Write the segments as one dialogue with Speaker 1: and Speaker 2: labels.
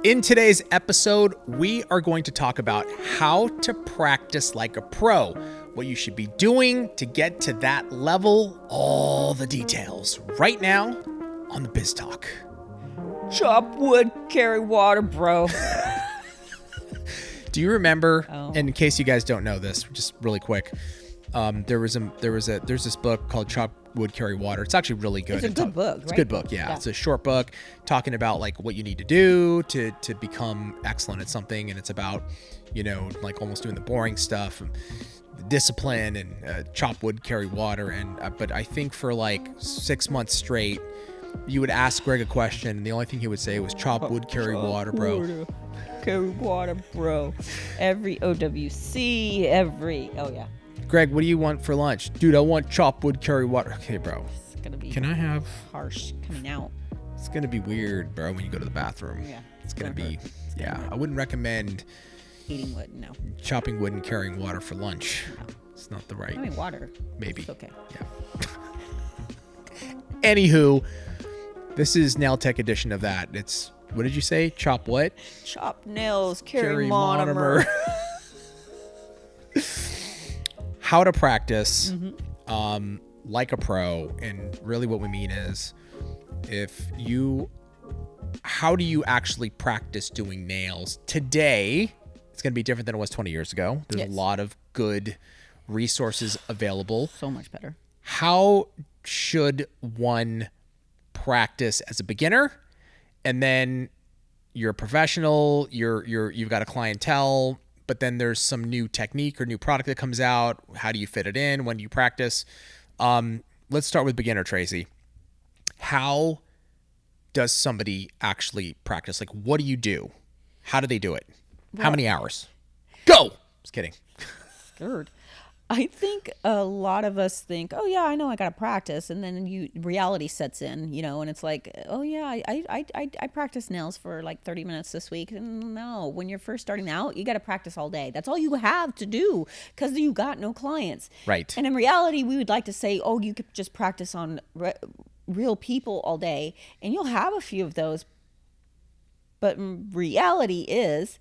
Speaker 1: In today's episode, we are going to talk about how to practice like a pro, what you should be doing to get to that level, all the details right now on the Biz Talk.
Speaker 2: Chop wood, carry water, bro.
Speaker 1: Do you remember, and in case you guys don't know this, just really quick, there's this book called Chop Wood, Carry Water. It's actually really good.
Speaker 2: It's a good book, right?
Speaker 1: It's a good book, yeah. It's a short book talking about like what you need to do to become excellent at something, and it's about, you know, like almost doing the boring stuff, and discipline, and chop wood, carry water. And but I think for like 6 months straight, you would ask Greg a question, and the only thing he would say was chop wood, carry water, bro.
Speaker 2: Carry water, bro. Every OWC, oh yeah.
Speaker 1: Greg, what do you want for lunch? Dude, I want chop wood, carry water. Okay, bro.
Speaker 2: It's gonna be.
Speaker 1: Can I have?
Speaker 2: Harsh coming out.
Speaker 1: It's gonna be weird, bro, when you go to the bathroom.
Speaker 2: Yeah.
Speaker 1: It's gonna be. I wouldn't recommend
Speaker 2: eating wood. No.
Speaker 1: Chopping wood and carrying water for lunch.
Speaker 2: No.
Speaker 1: It's not the right.
Speaker 2: I mean, water.
Speaker 1: Maybe.
Speaker 2: It's okay.
Speaker 1: Yeah. Anywho, this is Nail Tech edition of that. It's, what did you say? Chop what?
Speaker 2: Chop nails, carry monomer.
Speaker 1: How to practice like a pro. And really what we mean is, how do you actually practice doing nails today? It's going to be different than it was 20 years ago. There's a lot of good resources available.
Speaker 2: So much better.
Speaker 1: How should one practice as a beginner? And then you're a professional, you've got a clientele, but then there's some new technique or new product that comes out. How do you fit it in? When do you practice? Let's start with beginner, Tracey. How does somebody actually practice? Like, what do you do? How do they do it? How many hours? Go! Just kidding.
Speaker 2: Scared. I think a lot of us think, oh yeah, I know I got to practice. And then reality sets in, you know, and it's like, oh yeah, I practice nails for like 30 minutes this week. And no, when you're first starting out, you got to practice all day. That's all you have to do because you got no clients.
Speaker 1: Right.
Speaker 2: And in reality, we would like to say, oh, you could just practice on real people all day and you'll have a few of those. But reality is,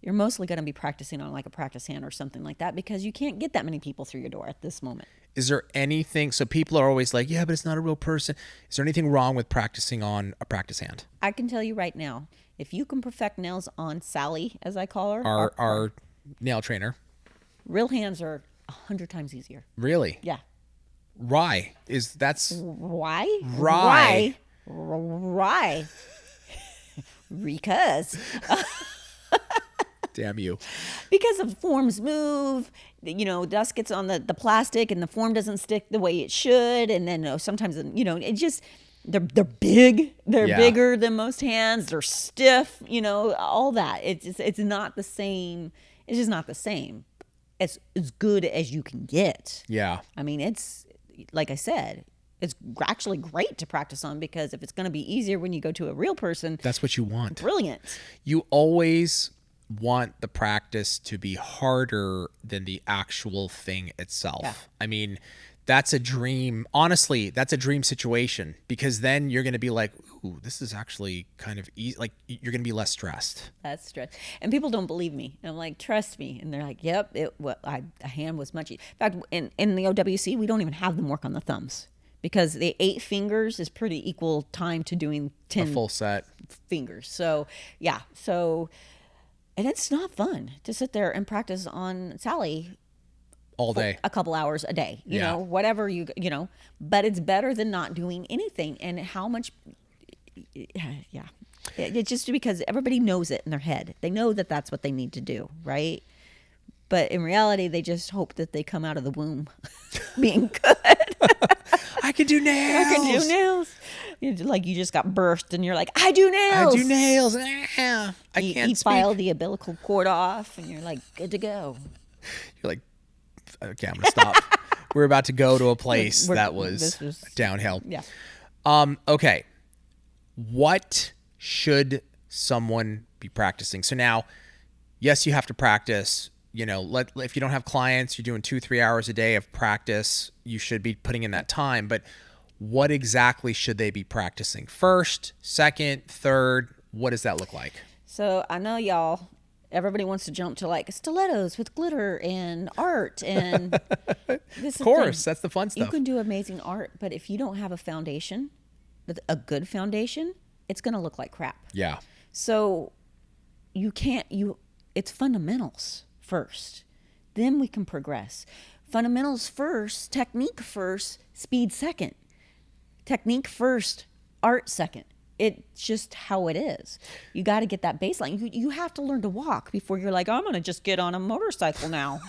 Speaker 2: you're mostly going to be practicing on like a practice hand or something like that because you can't get that many people through your door at this moment.
Speaker 1: Is there anything, so people are always like, yeah, but it's not a real person. Is there anything wrong with practicing on a practice hand?
Speaker 2: I can tell you right now, if you can perfect nails on Sally, as I call her.
Speaker 1: Our nail trainer.
Speaker 2: Real hands are 100 times easier.
Speaker 1: Really?
Speaker 2: Yeah.
Speaker 1: Why?
Speaker 2: Why?
Speaker 1: Why?
Speaker 2: Why? Because...
Speaker 1: Damn you.
Speaker 2: Because the forms move, you know, dust gets on the plastic and the form doesn't stick the way it should. And then sometimes, you know, it just, they're big. They're bigger than most hands. They're stiff, you know, all that. It's not the same. It's just not the same. It's as good as you can get.
Speaker 1: Yeah.
Speaker 2: I mean, it's, like I said, it's actually great to practice on because if it's going to be easier when you go to a real person.
Speaker 1: That's what you want.
Speaker 2: Brilliant.
Speaker 1: You always want the practice to be harder than the actual thing itself.
Speaker 2: Yeah.
Speaker 1: I mean, that's a dream. Honestly, that's a dream situation because then you're going to be like, ooh, this is actually kind of easy. Like you're going to be less stressed.
Speaker 2: That's stress. And people don't believe me. And I'm like, trust me. And they're like, yep, a hand was much easier. In fact, in the OWC, we don't even have them work on the thumbs because the 8 fingers is pretty equal time to doing 10
Speaker 1: a full set
Speaker 2: fingers. So yeah. And it's not fun to sit there and practice on Sally
Speaker 1: all day,
Speaker 2: a couple hours a day, you know, whatever you know, but it's better than not doing anything. And how much, it's just because everybody knows it in their head. They know that that's what they need to do. Right. But in reality, they just hope that they come out of the womb being good.
Speaker 1: I can do nails.
Speaker 2: I can do nails. Like you just got birthed and you're like, I do nails.
Speaker 1: I do nails. I can't
Speaker 2: you
Speaker 1: speak.
Speaker 2: file the umbilical cord off and you're like, good to go.
Speaker 1: You're like, okay, I'm going to stop. We're about to go to a place that was downhill.
Speaker 2: Yeah.
Speaker 1: Okay. What should someone be practicing? So now, yes, you have to practice. You know, if you don't have clients, you're doing 2-3 hours a day of practice. You should be putting in that time. But what exactly should they be practicing? First, second, third? What does that look like?
Speaker 2: So I know y'all, everybody wants to jump to like stilettos with glitter and art. And this
Speaker 1: Of course, that's the fun
Speaker 2: You
Speaker 1: stuff.
Speaker 2: can do amazing art, but if you don't have a foundation, a good foundation, it's going to look like crap.
Speaker 1: Yeah.
Speaker 2: So it's fundamentals first. Then we can progress. Fundamentals first, technique first, speed second. Technique first, art second. It's just how it is. You got to get that baseline. You have to learn to walk before you're like, I'm going to just get on a motorcycle now.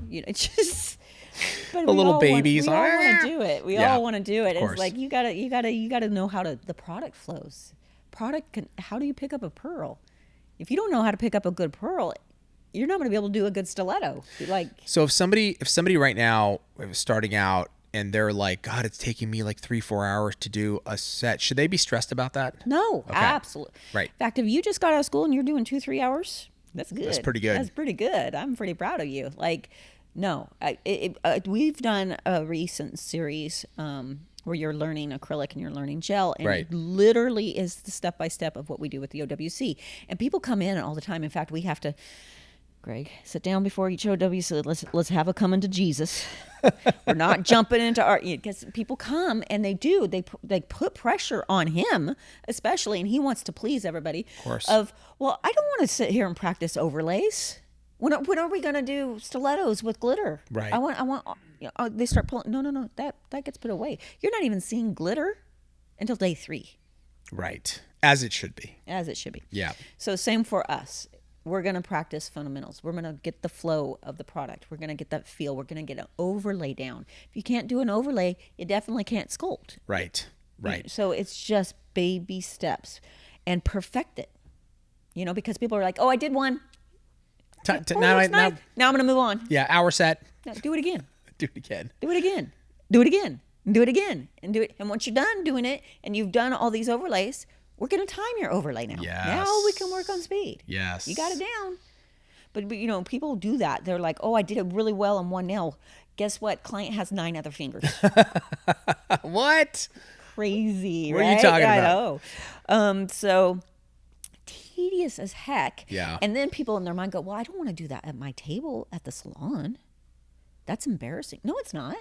Speaker 2: It's just but
Speaker 1: The little babies.
Speaker 2: We all want to do it. We
Speaker 1: Yeah,
Speaker 2: all want to do it.
Speaker 1: of
Speaker 2: It's like you gotta know how the product flows. How do you pick up a pearl? If you don't know how to pick up a good pearl, you're not going to be able to do a good stiletto.
Speaker 1: So if somebody right now is starting out and they're like, God, it's taking me like 3-4 hours to do a set, should they be stressed about that?
Speaker 2: No, absolutely.
Speaker 1: Right.
Speaker 2: In fact, if you just got out of school and you're doing 2-3 hours, that's good.
Speaker 1: That's pretty good.
Speaker 2: That's pretty good. I'm pretty proud of you. No, we've done a recent series where you're learning acrylic and you're learning gel, and
Speaker 1: Right.
Speaker 2: it literally is the step-by-step of what we do with the OWC. And people come in all the time. In fact, we have to, Greg, sit down before each OWC. Let's have a coming to Jesus. We're not jumping into art, because people come and they put pressure on him, especially, and he wants to please everybody.
Speaker 1: Of course.
Speaker 2: Well, I don't want to sit here and practice overlays. When are we going to do stilettos with glitter?
Speaker 1: Right.
Speaker 2: I want. They start pulling. No. That gets put away. You're not even seeing glitter until day 3.
Speaker 1: Right. As it should be.
Speaker 2: As it should be.
Speaker 1: Yeah.
Speaker 2: So same for us. We're going to practice fundamentals. We're going to get the flow of the product. We're going to get that feel. We're going to get an overlay down. If you can't do an overlay, you definitely can't sculpt.
Speaker 1: Right. Right.
Speaker 2: So it's just baby steps and perfect it. Because people are like, oh, I did one. Now I'm going to move on.
Speaker 1: Yeah. Hour set.
Speaker 2: No, do it again.
Speaker 1: Do it again.
Speaker 2: Do it again. Do it again. Do it again. And do it. And once you're done doing it and you've done all these overlays, we're going to time your overlay now.
Speaker 1: Yes.
Speaker 2: Now we can work on speed.
Speaker 1: Yes.
Speaker 2: You got it down. But people do that. They're like, oh, I did it really well on one nail. Guess what? Client has 9 other fingers.
Speaker 1: What?
Speaker 2: Crazy,
Speaker 1: What
Speaker 2: right?
Speaker 1: are you talking
Speaker 2: I
Speaker 1: about?
Speaker 2: know. So tedious as heck.
Speaker 1: Yeah.
Speaker 2: And then people in their mind go, well, I don't want to do that at my table at the salon. That's embarrassing. No, it's not.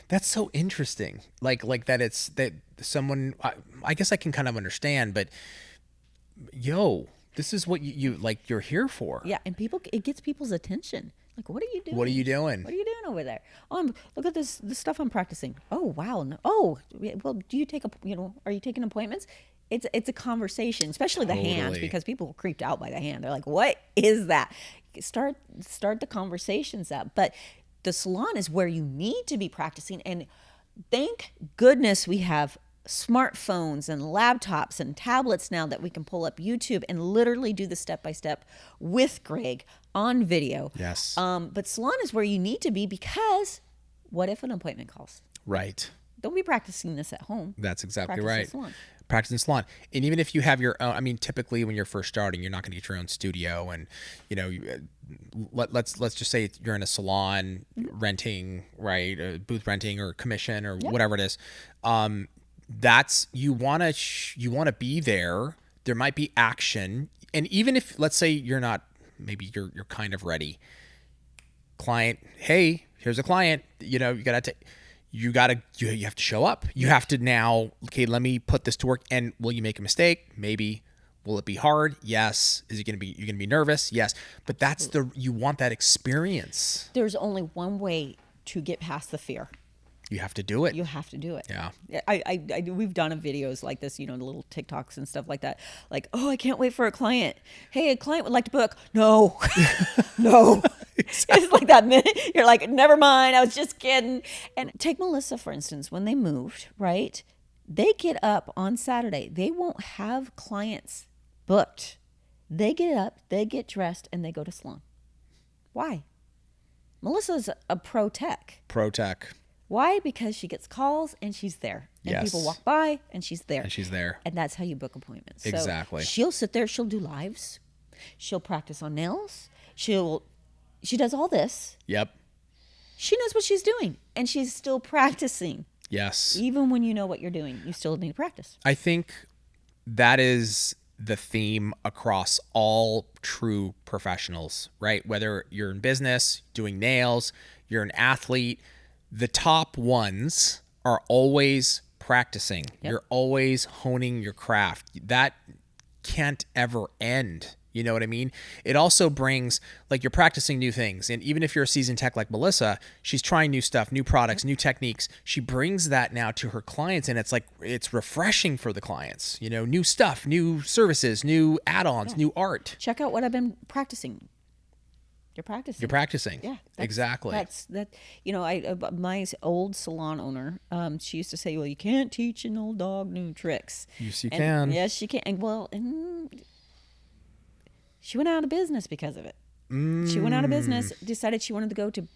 Speaker 1: That's so interesting. Like that it's that someone, I guess I can kind of understand, but this is what you're here for.
Speaker 2: Yeah. And it gets people's attention. Like, what are you doing?
Speaker 1: What are you doing?
Speaker 2: What are you doing over there? Oh, look at the stuff I'm practicing. Oh, wow. No. Oh, well, do you are you taking appointments? It's a conversation, especially the hands,
Speaker 1: Totally.
Speaker 2: because people are creeped out by the hand. They're like, what is that? Start the conversations up. But the salon is where you need to be practicing. And thank goodness we have smartphones and laptops and tablets now that we can pull up YouTube and literally do the step-by-step with Greg on video.
Speaker 1: Yes.
Speaker 2: But salon is where you need to be, because what if an appointment calls?
Speaker 1: Right.
Speaker 2: Don't be practicing this at home.
Speaker 1: That's exactly
Speaker 2: Practice
Speaker 1: right.
Speaker 2: at salon.
Speaker 1: Practice in salon. And even if you have your own, typically when you're first starting, you're not going to get your own studio. And, let's just say you're in a salon renting, right? A booth renting or commission or whatever it is. That's, you want to be there. There might be action. And even if, let's say you're not, maybe you're kind of ready. Client, hey, here's a client, you have to show up. You have to now, okay, let me put this to work. And will you make a mistake? Maybe. Will it be hard? Yes. You're going to be nervous? Yes. But you want that experience.
Speaker 2: There's only one way to get past the fear.
Speaker 1: You have to do it.
Speaker 2: You have to do it.
Speaker 1: Yeah.
Speaker 2: We've done videos like this, the little TikToks and stuff like that. Like, oh, I can't wait for a client. Hey, a client would like to book. No, no. Exactly. It's like that minute. You're like, never mind. I was just kidding. And take Melissa, for instance, when they moved, right? They get up on Saturday. They won't have clients booked. They get up, they get dressed, and they go to salon. Why? Melissa's a pro tech.
Speaker 1: Pro tech.
Speaker 2: Why? Because she gets calls and she's there. And
Speaker 1: Yes.
Speaker 2: people walk by and she's there.
Speaker 1: And she's there.
Speaker 2: And that's how you book appointments. So
Speaker 1: Exactly.
Speaker 2: she'll sit there, she'll do lives. She'll practice on nails. She does all this.
Speaker 1: Yep.
Speaker 2: She knows what she's doing. And she's still practicing.
Speaker 1: Yes.
Speaker 2: Even when you know what you're doing, you still need to practice.
Speaker 1: I think that is the theme across all true professionals, right? Whether you're in business, doing nails, you're an athlete, the top ones are always practicing.
Speaker 2: Yep.
Speaker 1: You're always honing your craft. That can't ever end. You know what I mean? It also brings, like, you're practicing new things. And even if you're a seasoned tech like Melissa, she's trying new stuff, new products, new techniques. She brings that now to her clients, and it's like, it's refreshing for the clients. You know, new stuff, new services, new add-ons, new art.
Speaker 2: Check out what I've been practicing. You're practicing.
Speaker 1: You're practicing.
Speaker 2: Yeah,
Speaker 1: exactly.
Speaker 2: That's that. You know, my old salon owner, she used to say, "Well, you can't teach an old dog new tricks."
Speaker 1: Yes, you can.
Speaker 2: Yes, you can. And she went out of business because of it. She went out of business. Decided she wanted to go to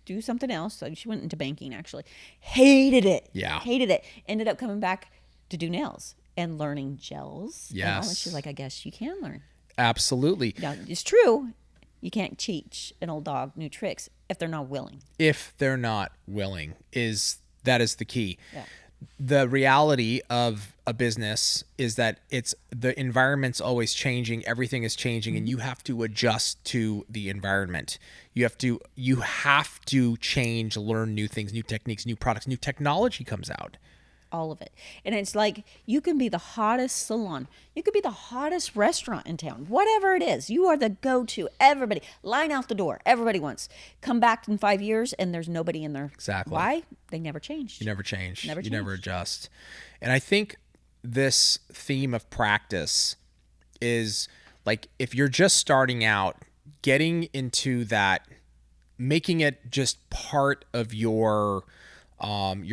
Speaker 2: do something else. So she went into banking. Actually, hated it.
Speaker 1: Yeah,
Speaker 2: hated it. Ended up coming back to do nails and learning gels.
Speaker 1: Yes,
Speaker 2: and she's like, "I guess you can learn."
Speaker 1: Absolutely.
Speaker 2: Now, it's true. You can't teach an old dog new tricks if they're not willing.
Speaker 1: If they're not willing, that is the key.
Speaker 2: Yeah.
Speaker 1: The reality of a business is that the environment's always changing, everything is changing, and you have to adjust to the environment. You have to change, learn new things, new techniques, new products, new technology comes out.
Speaker 2: All of it. And it's like, you can be the hottest salon. You could be the hottest restaurant in town. Whatever it is, you are the go-to. Everybody, line out the door. Everybody wants. Come back in 5 years and there's nobody in there.
Speaker 1: Exactly.
Speaker 2: Why? They never changed.
Speaker 1: You never change.
Speaker 2: You
Speaker 1: never adjust. And I think this theme of practice is, like, if you're just starting out, getting into that, making it just part of your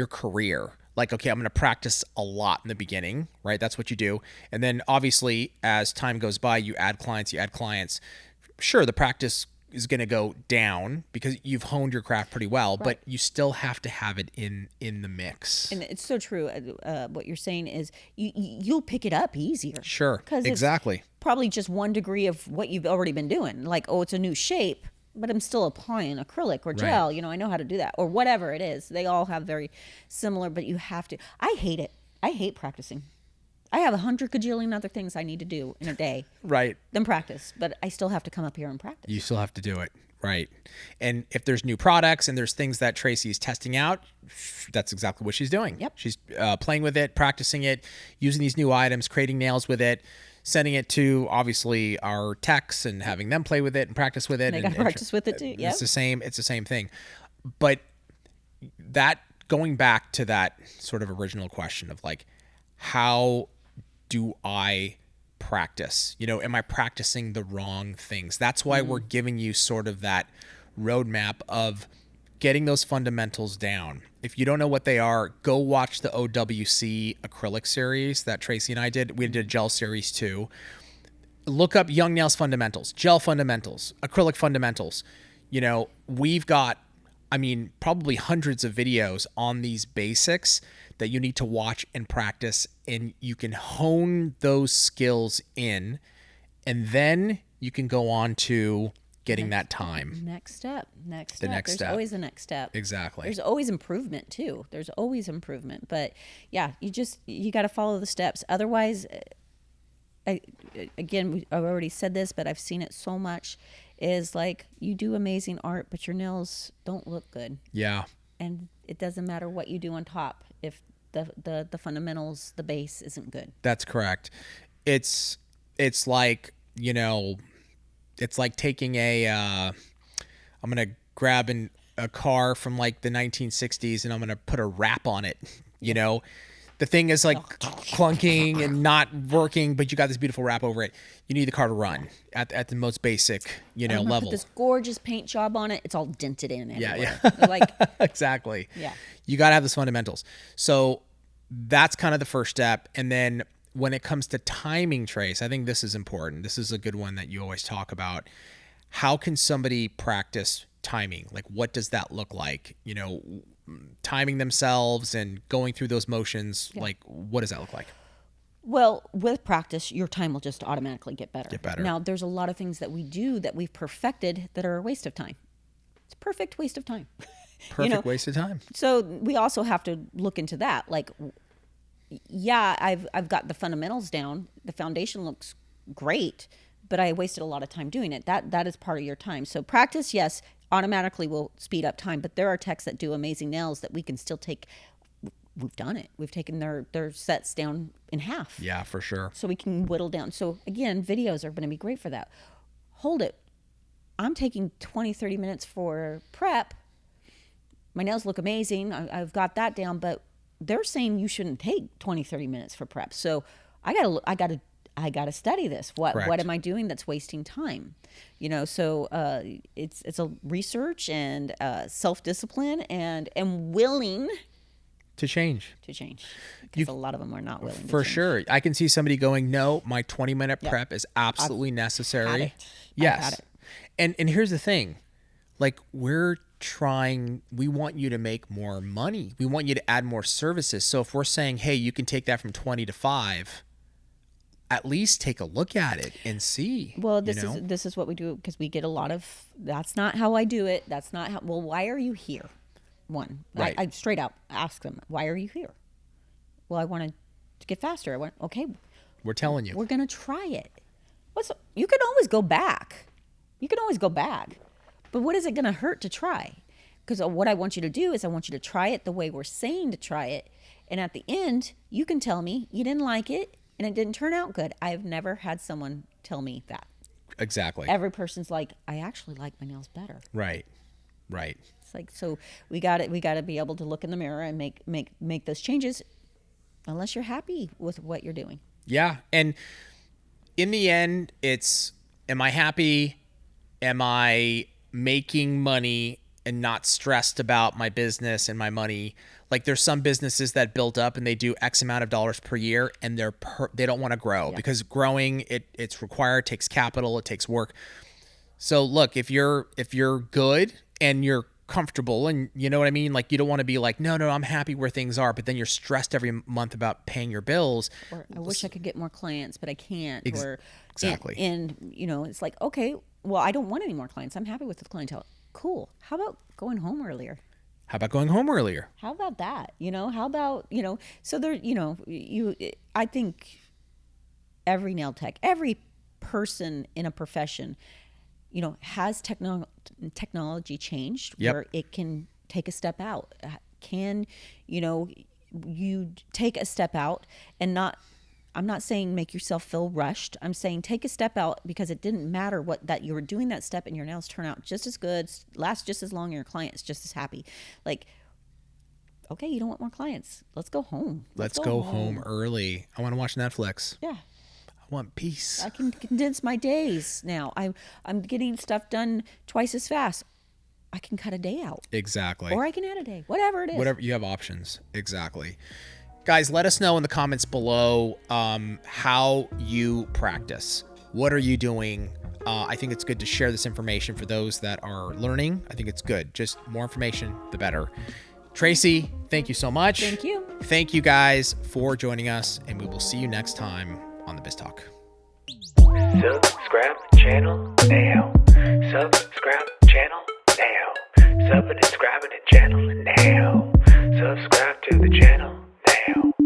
Speaker 1: career. Like, okay, I'm going to practice a lot in the beginning, right? That's what you do. And then obviously as time goes by, you add clients. Sure, the practice is going to go down because you've honed your craft pretty well, right, but you still have to have it in the mix.
Speaker 2: And it's so true. What you're saying is you'll pick it up easier.
Speaker 1: Sure, exactly.
Speaker 2: It's probably just 1 degree of what you've already been doing. Like, oh, it's a new shape, but I'm still applying acrylic or gel. Right. You know, I know how to do that, or whatever it is. They all have very similar, but you have to. I hate it. I hate practicing. I have 100 gajillion other things I need to do in a day.
Speaker 1: Right.
Speaker 2: Than practice, but I still have to come up here and practice.
Speaker 1: You still have to do it. Right. And if there's new products and there's things that Tracey is testing out, that's exactly what she's doing.
Speaker 2: Yep.
Speaker 1: She's playing with it, practicing it, using these new items, creating nails with it, sending it to obviously our techs and having them play with it and practice with it.
Speaker 2: And they got to practice with it too. Yeah.
Speaker 1: It's the same thing. But that, going back to that sort of original question of, like, how do I practice? You know, am I practicing the wrong things? That's why we're giving you sort of that roadmap of getting those fundamentals down. If you don't know what they are, go watch the OWC acrylic series that Tracey and I did. We did a gel series too. Look up Young Nails fundamentals, gel fundamentals, acrylic fundamentals. You know, we've got, probably hundreds of videos on these basics that you need to watch and practice, and you can hone those skills in, and then you can go on to getting that time.
Speaker 2: Next step.
Speaker 1: There's
Speaker 2: always a next step.
Speaker 1: Exactly.
Speaker 2: There's always improvement too. There's always improvement. But yeah, you got to follow the steps. Otherwise, I've already said this, but I've seen it so much, is like, you do amazing art, but your nails don't look good.
Speaker 1: Yeah.
Speaker 2: And it doesn't matter what you do on top if the fundamentals, the base isn't good.
Speaker 1: That's correct. It's like, you know, it's like taking I'm going to grab a car from like the 1960s and I'm going to put a wrap on it. You know, the thing is like clunking and not working, but you got this beautiful wrap over it. You need the car to run at the most basic, level.
Speaker 2: Put this gorgeous paint job on it. It's all dented in everywhere.
Speaker 1: Yeah.
Speaker 2: Like,
Speaker 1: exactly.
Speaker 2: Yeah.
Speaker 1: You got to have those fundamentals. So that's kind of the first step. And then when it comes to timing, Trace, I think this is important. This is a good one that you always talk about. How can somebody practice timing? Like, what does that look like? You know, timing themselves and going through those motions. Yeah. Like, what does that look like?
Speaker 2: Well, with practice, your time will just automatically get better.
Speaker 1: Now,
Speaker 2: there's a lot of things that we do that we've perfected that are a waste of time. It's a perfect waste of time.
Speaker 1: Perfect waste of time.
Speaker 2: So we also have to look into that. Like, yeah, I've got the fundamentals down. The foundation looks great, but I wasted a lot of time doing it. That is part of your time. So practice, yes, automatically will speed up time, but there are techs that do amazing nails that we can still take. We've done it. We've taken their sets down in half.
Speaker 1: Yeah, for sure.
Speaker 2: So we can whittle down. So again, videos are going to be great for that. Hold it. I'm taking 20, 30 minutes for prep. My nails look amazing. I've got that down, but they're saying you shouldn't take 20, 30 minutes for prep. So I gotta study this. What am I doing that's wasting time? So it's a research and self-discipline and willing
Speaker 1: to change.
Speaker 2: Because a lot of them are not willing to
Speaker 1: for
Speaker 2: change.
Speaker 1: sure. I can see somebody going, no, my 20-minute prep is absolutely necessary.
Speaker 2: Had it.
Speaker 1: Yes.
Speaker 2: I've had it.
Speaker 1: And here's the thing, like we want you to make more money. We want you to add more services. So if we're saying, hey, you can take that from 20 to 5, at least take a look at it and see.
Speaker 2: Well, this is what we do, because we get a lot of, that's not how I do it. That's not how, well, why are you here? One,
Speaker 1: right.
Speaker 2: I straight out ask them, why are you here? Well, I wanted to get faster. I went, okay.
Speaker 1: We're telling you.
Speaker 2: We're going to try it. You can always go back. But what is it going to hurt to try? Because what I want you to do is I want you to try it the way we're saying to try it. And at the end, you can tell me you didn't like it and it didn't turn out good. I've never had someone tell me that.
Speaker 1: Exactly.
Speaker 2: Every person's like, I actually like my nails better.
Speaker 1: Right.
Speaker 2: It's like, so we got to be able to look in the mirror and make those changes unless you're happy with what you're doing.
Speaker 1: Yeah. And in the end, it's, am I happy? Am I making money and not stressed about my business and my money? Like there's some businesses that build up and they do X amount of dollars per year and they don't want to grow because growing it's required, takes capital, it takes work. So look, if you're good and you're comfortable and you know what I mean? Like you don't want to be like, no, I'm happy where things are, but then you're stressed every month about paying your bills.
Speaker 2: Or I wish I could get more clients, but I can't.
Speaker 1: Exactly.
Speaker 2: And it's like, okay, well, I don't want any more clients. I'm happy with the clientele. Cool. How about going home earlier? How about that? How about, so there, I think every nail tech, every person in a profession, has technology changed where it can take a step out? Can, you take a step out and I'm not saying make yourself feel rushed. I'm saying take a step out because it didn't matter that you were doing that step and your nails turn out just as good, last just as long, and your client's just as happy. Like, okay, you don't want more clients. Let's go home.
Speaker 1: Let's go home early. I want to watch Netflix.
Speaker 2: Yeah.
Speaker 1: I want peace.
Speaker 2: I can condense my days now. I'm getting stuff done twice as fast. I can cut a day out.
Speaker 1: Exactly.
Speaker 2: Or I can add a day. Whatever it is.
Speaker 1: Whatever, you have options. Exactly. Guys, let us know in the comments below how you practice. What are you doing? I think it's good to share this information for those that are learning. I think it's good. Just more information, the better. Tracey, thank you so much.
Speaker 2: Thank you.
Speaker 1: Thank you guys for joining us, and we will see you next time on the Biz Talk.
Speaker 3: Subscribe channel now. Subscribe channel now. Subscribe